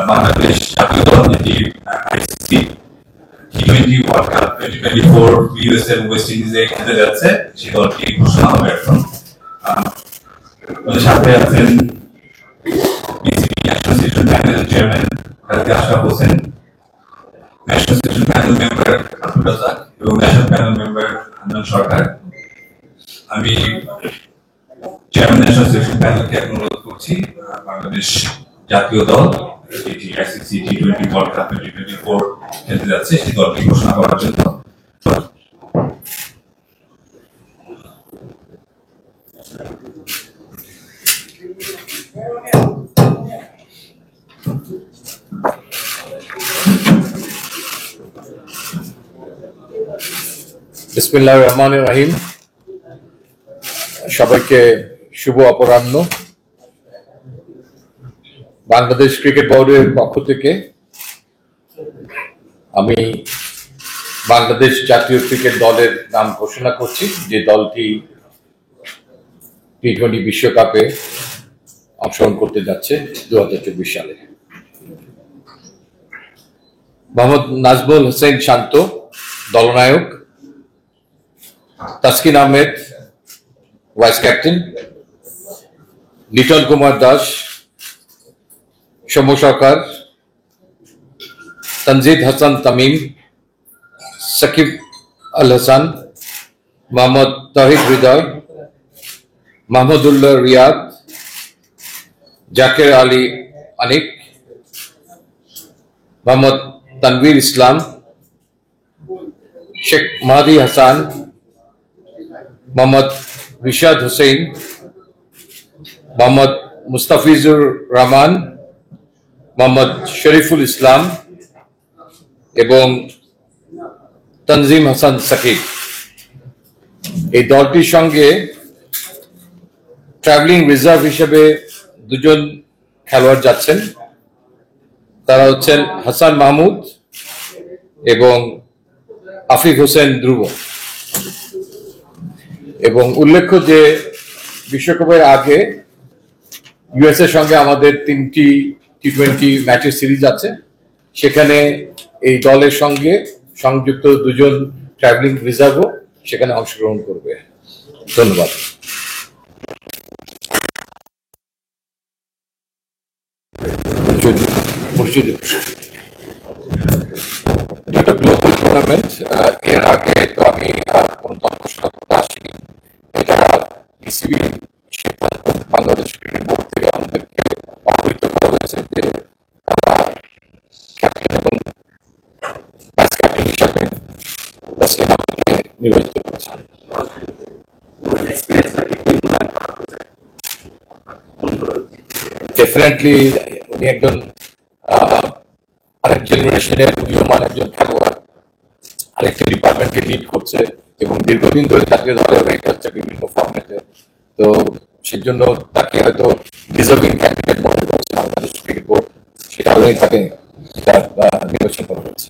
বাংলাদেশ জাতীয় দল যেটি আইসিসি টি-20 ওয়ার্ল্ড কাপ 2024 ইউএস এবং ওয়েস্ট ইন্ডিজে খেলতে যাচ্ছে, সেই দলটি ঘোষণা হবে এখন। সাথে আছেন BCB national selection panel chairman Ashraf Hossain, national selection panel member Abdul Razzak এবং national panel member Hannan Sarkar. আমি চেয়ারম্যান ন্যাশনাল সিলেকশন প্যানেলকে অনুরোধ করছি বাংলাদেশ জাতীয় দল যেটি আইসিসি টি-20 ওয়ার্ল্ড কাপ 2024 খেলতে যাচ্ছে সেই দলটি ঘোষণা করার জন্য। বিসমিল্লাহির রহমানির রহিম। সবাইকে শুভ অপরাহ্ন। বাংলাদেশ ক্রিকেট বোর্ডের পক্ষ থেকে আমি বাংলাদেশ জাতীয় ক্রিকেট দলের নাম ঘোষণা করছি, যে দলটি টি-20 বিশ্বকাপে অংশগ্রহণ করতে যাচ্ছে 2024 সালে। মোহাম্মদ নাজমুল হোসেন শান্ত দলনায়ক, তাসকিন আহমেদ ভাইস ক্যাপ্টেন, লিটন কুমার দাস, সৌম্য সরকার, তনজিদ হাসান তামিম, সাকিব আল হাসান, মোহাম্মদ তহিদ হৃদয়, মাহমুদুল্লাহ রিয়াদ, জাকের আলী আনিক, মোহাম্মদ তানভীর ইসলাম, শেখ মাহাদি হাসান, মোহাম্মদ রিশাদ হোসেন, মোহাম্মদ মুস্তাফিজুর রহমান, মোহাম্মদ শরীফুল ইসলাম এবং তনজিম হাসান সাকিব। এই দলটির সঙ্গে ট্রাভেলিং রিজার্ভ হিসেবে দুজন খেলোয়াড় যাচ্ছেন, তারা হচ্ছেন হাসান মাহমুদ এবং আফিফ হোসেন ধ্রুব। এবং উল্লেখ্য যে বিশ্বকাপের আগে ইউএস এর সঙ্গে আমাদের 3টি টি-20 ম্যাচের সিরিজ আছে, সেখানে এই দলের সঙ্গে সংযুক্ত দুজন ট্রাভেলিং রিজার্ভও সেখানে অংশগ্রহণ করবে। ধন্যবাদ। এটা গ্লোবাল টুর্নামেন্ট, এর আগে তো আমি কোন দল ঘোষণা করতে আসিনি। এটা বিসিবি সিদ্ধান্ত, বাংলাদেশ ক্রিকেট বোর্ড থেকে আমাদেরকে অবহিত করা হয়েছে যে তারা ক্যাপ্টেন এবং ভাইস ক্যাপ্টেন হিসাবে তাসকিন আহমেদকে নির্বাচিত করেছেন। ডেফিনেটলি উনি একজন আরেক জেনারেশনের উদীয়মান একজন খেলোয়াড়, আরেকটা ডিপার্টমেন্টকে লিড করছে এবং দীর্ঘদিন ধরে তাকে দলে রেখে হচ্ছে বিভিন্ন ফর্মেটে। তো সেজন্য তাকে হয়তো ডিজার্ভিং ক্যান্ডিডেট মনে করছে বাংলাদেশ ক্রিকেট বোর্ড, সে কারণেই তাকে নির্বাচন করা হয়েছে।